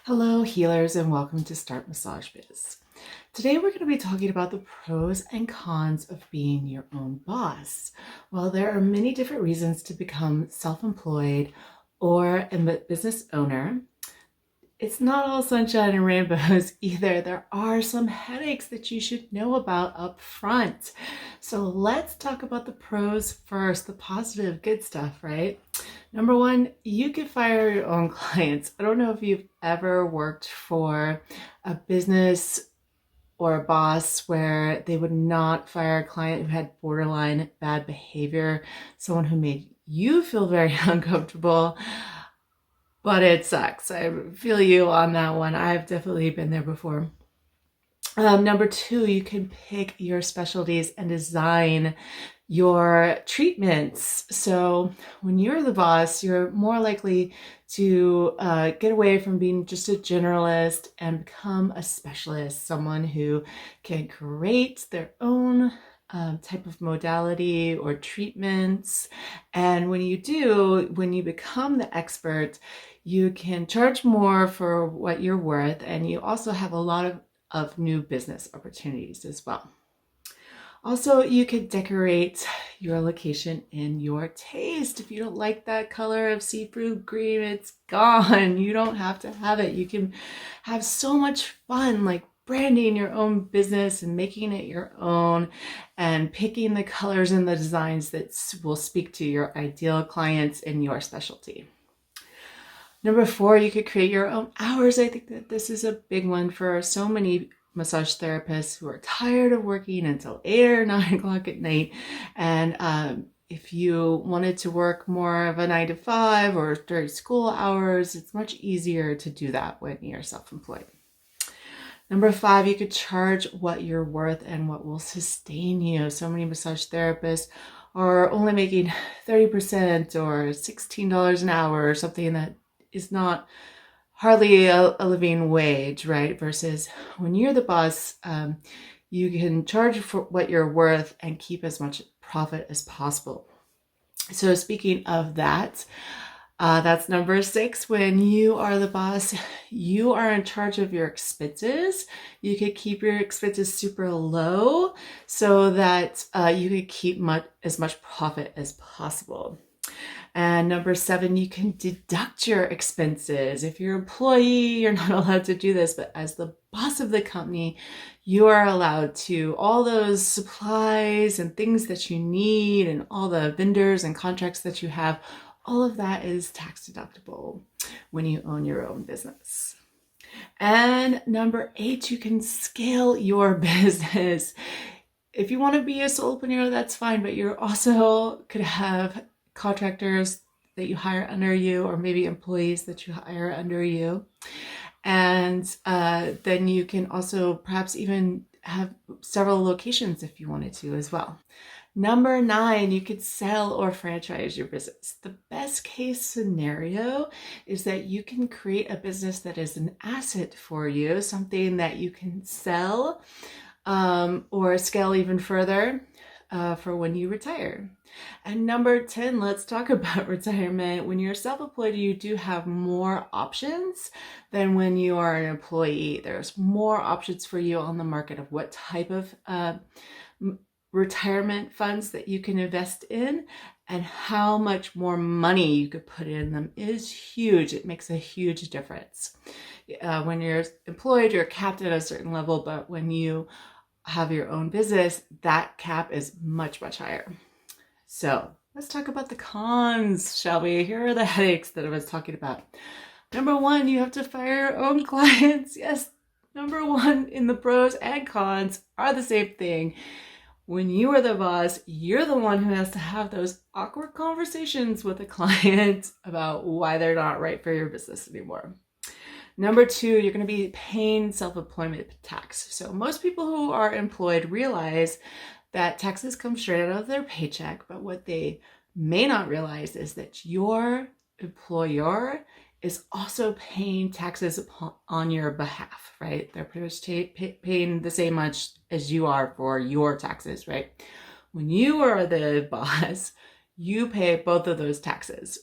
Hello, healers, and welcome to Start Massage Biz. Today, we're going to be talking about the pros and cons of being your own boss. Well, there are many different reasons to become self-employed or a business owner. It's not all sunshine and rainbows either. There are some headaches that you should know about up front. So let's talk about the pros first, the positive, good stuff, right? Number one, you can fire your own clients. I don't know if you've ever worked for a business or a boss where they would not fire a client who had borderline bad behavior, someone who made you feel very uncomfortable. But it sucks. I feel you on that one. I've definitely been there before. Number two, you can pick your specialties and design your treatments. So when you're the boss, you're more likely to get away from being just a generalist and become a specialist, someone who can create their own type of modality or treatments. And when you do, when you become the expert, you can charge more for what you're worth, and you also have a lot of new business opportunities as well. Also, you could decorate your location in your taste. If you don't like that color of seafood green, it's gone. You don't have to have it. You can have so much fun, like branding your own business and making it your own and picking the colors and the designs that will speak to your ideal clients in your specialty. Number four, you could create your own hours. I think that this is a big one for so many massage therapists who are tired of working until 8 or 9 o'clock at night. And if you wanted to work more of a 9 to 5 or during school hours, it's much easier to do that when you're self-employed. Number five, you could charge what you're worth and what will sustain you. So many massage therapists are only making 30% or $16 an hour or something that is not hardly a living wage, right? Versus when you're the boss, you can charge for what you're worth and keep as much profit as possible. So speaking of that, that's number six. When you are the boss, you are in charge of your expenses. You could keep your expenses super low so that you could keep as much profit as possible. And number seven, you can deduct your expenses. If you're an employee, you're not allowed to do this, but as the boss of the company, you are allowed to, all those supplies and things that you need and all the vendors and contracts that you have, all of that is tax deductible when you own your own business. And number eight, you can scale your business. If you want to be a solopreneur, that's fine, but you also could have contractors that you hire under you, or maybe employees that you hire under you. And then you can also perhaps even have several locations if you wanted to as well. Number nine, you could sell or franchise your business. The best case scenario is that you can create a business that is an asset for you, something that you can sell or scale even further for when you retire. And number 10, let's talk about retirement. When you're self-employed, you do have more options than when you are an employee. There's more options for you on the market of what type of retirement funds that you can invest in, and how much more money you could put in them is huge. It makes a huge difference. When you're employed, you're capped at a certain level, but when you have your own business, that cap is much, much higher. So let's talk about the cons, shall we? Here are the headaches that I was talking about. Number one, you have to fire your own clients. Yes, number one in the pros and cons are the same thing. When you are the boss, you're the one who has to have those awkward conversations with a client about why they're not right for your business anymore. Number two, you're going to be paying self-employment tax. So most people who are employed realize that taxes come straight out of their paycheck, but what they may not realize is that your employer is also paying taxes on your behalf, right? They're pretty much paying the same much as you are for your taxes, right? When you are the boss, you pay both of those taxes.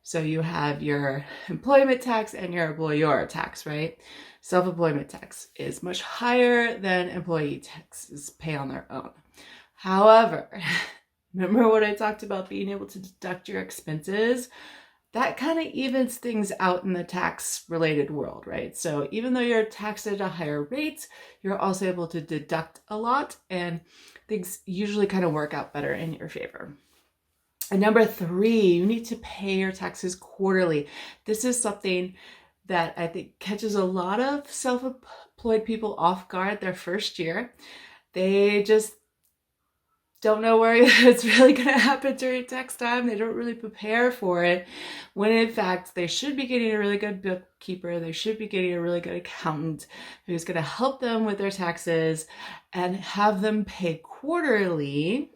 So you have your employment tax and your employer tax, right? Self-employment tax is much higher than employee taxes pay on their own. However, remember what I talked about being able to deduct your expenses? That kind of evens things out in the tax related world, right? So even though you're taxed at a higher rate, you're also able to deduct a lot, and things usually kind of work out better in your favor. And number 3, you need to pay your taxes quarterly. This is something that I think catches a lot of self-employed people off guard their first year. They just don't know where it's really going to happen during tax time. They don't really prepare for it, when in fact they should be getting a really good bookkeeper. They should be getting a really good accountant who's going to help them with their taxes and have them pay quarterly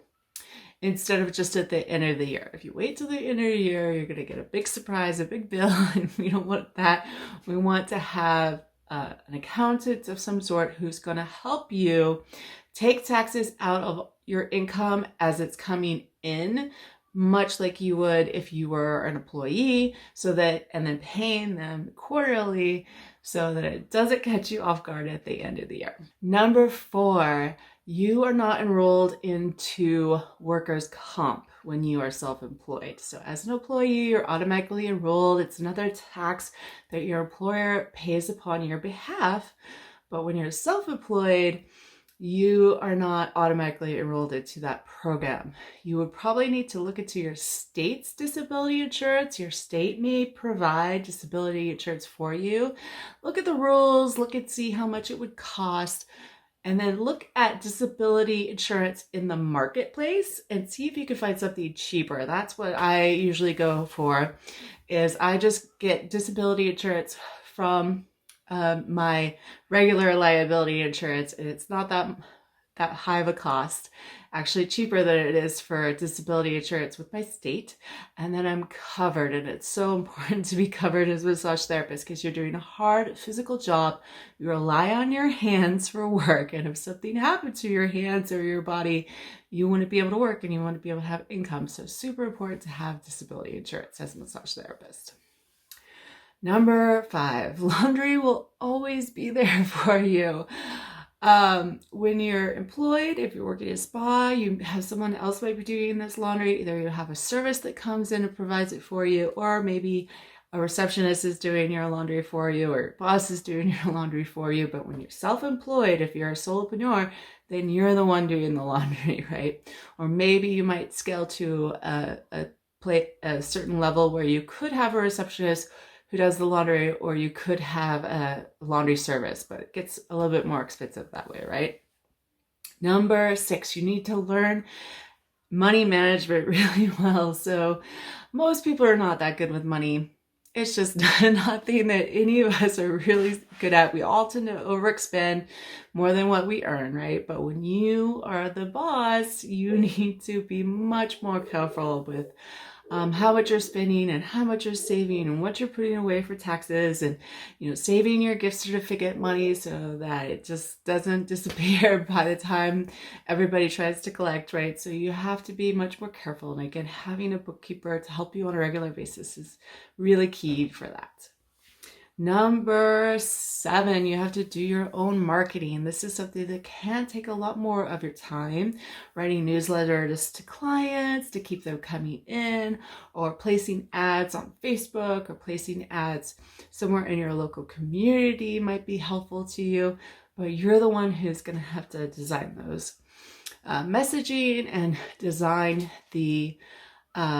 instead of just at the end of the year. If you wait till the end of the year, you're going to get a big surprise, a big bill, and we don't want that. We want to have an accountant of some sort who's going to help you take taxes out of your income as it's coming in, much like you would if you were an employee, and then paying them quarterly so that it doesn't catch you off guard at the end of the year. Number 4, you are not enrolled into workers' comp when you are self-employed. So as an employee, you're automatically enrolled. It's another tax that your employer pays upon your behalf. But when you're self-employed, you are not automatically enrolled into that program. You would probably need to look into your state's disability insurance. Your state may provide disability insurance for you. Look at the rules, look and see how much it would cost, and then look at disability insurance in the marketplace and see if you can find something cheaper. That's what I usually go for, is I just get disability insurance from my regular liability insurance, and it's not that high of a cost, actually cheaper than it is for disability insurance with my state, and then I'm covered. And it's so important to be covered as a massage therapist because you're doing a hard physical job. You rely on your hands for work, and if something happened to your hands or your body, you want to be able to work and you want to be able to have income. So super important to have disability insurance as a massage therapist. Number 5, laundry will always be there for you. When you're employed, if you're working at a spa, you have someone else might be doing this laundry. Either you have a service that comes in and provides it for you, or maybe a receptionist is doing your laundry for you, or your boss is doing your laundry for you. But when you're self-employed, if you're a solopreneur, then you're the one doing the laundry, right? Or maybe you might scale to a certain level where you could have a receptionist who does the laundry, or you could have a laundry service, but it gets a little bit more expensive that way, right? Number 6, you need to learn money management really well. So most people are not that good with money. It's just nothing that any of us are really good at. We all tend to overexpend more than what we earn, right? But when you are the boss, you need to be much more careful with how much you're spending and how much you're saving and what you're putting away for taxes, and saving your gift certificate money so that it just doesn't disappear by the time everybody tries to collect, right? So you have to be much more careful, and again, having a bookkeeper to help you on a regular basis is really key for that. Number 7, you have to do your own marketing. This is something that can take a lot more of your time. Writing newsletters to clients to keep them coming in, or placing ads on Facebook, or placing ads somewhere in your local community might be helpful to you, but you're the one who's going to have to design those messaging and design the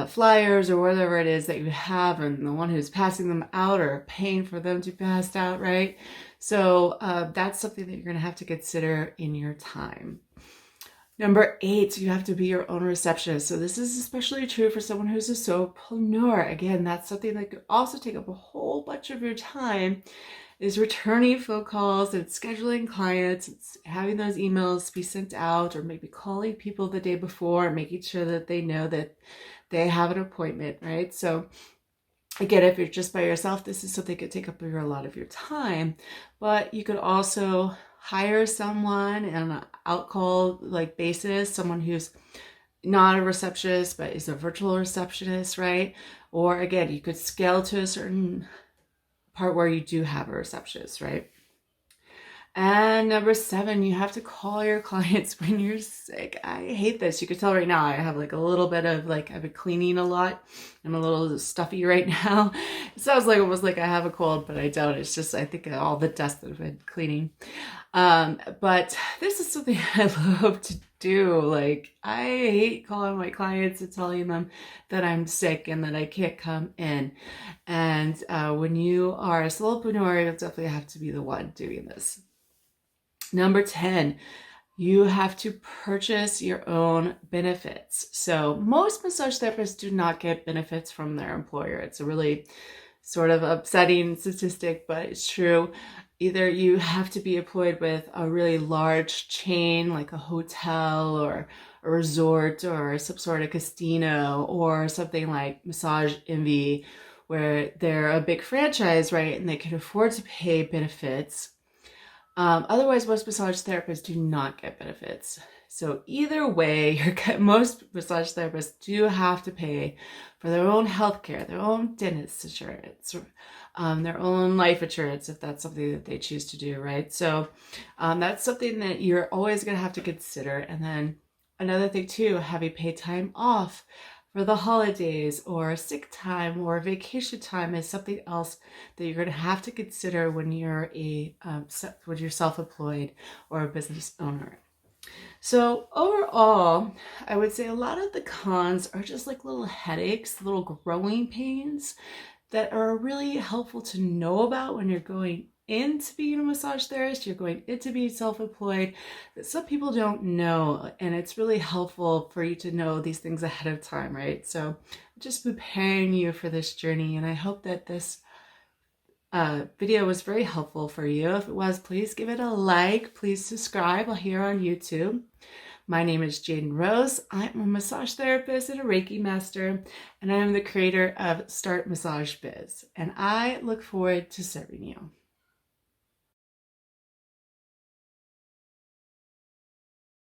flyers or whatever it is that you have, and the one who's passing them out or paying for them to be passed out, right? So that's something that you're going to have to consider in your time. Number 8, you have to be your own receptionist. So this is especially true for someone who's a solopreneur. Again, that's something that could also take up a whole bunch of your time, is returning phone calls and scheduling clients, and having those emails be sent out, or maybe calling people the day before and making sure that they know that they have an appointment, right? So again, if you're just by yourself, this is something that could take up a lot of your time, but you could also hire someone on an out-call basis, someone who's not a receptionist, but is a virtual receptionist, right? Or again, you could scale to a certain part where you do have a receptionist, right? And number 7, you have to call your clients when you're sick. I hate this. You can tell right now I have like a little bit of like, I've been cleaning a lot. I'm a little stuffy right now. It sounds like almost like I have a cold, but I don't. It's just, I think all the dust that I've been cleaning. But this is something I love to do. Like, I hate calling my clients and telling them that I'm sick and that I can't come in. And when you are a solopreneur, you'll definitely have to be the one doing this. Number 10, you have to purchase your own benefits. So most massage therapists do not get benefits from their employer. It's a really sort of upsetting statistic, but it's true. Either you have to be employed with a really large chain like a hotel or a resort or some sort of casino or something like Massage Envy, where they're a big franchise, right? And they can afford to pay benefits. Otherwise, most massage therapists do not get benefits. So either way, most massage therapists do have to pay for their own healthcare, their own dentist insurance, their own life insurance, if that's something that they choose to do, right? So that's something that you're always going to have to consider. And then another thing too, having paid time off for the holidays or sick time or vacation time is something else that you're going to have to consider when you're when you're self-employed or a business owner. So overall, I would say a lot of the cons are just like little headaches, little growing pains that are really helpful to know about when you're going into being a massage therapist, you're going into being self-employed, that some people don't know. And it's really helpful for you to know these things ahead of time, right? So just preparing you for this journey. And I hope that this video was very helpful for you. If it was, please give it a like. Please subscribe here on YouTube. My name is Jaden Rose. I'm a massage therapist and a Reiki master, and I am the creator of Start Massage Biz. And I look forward to serving you.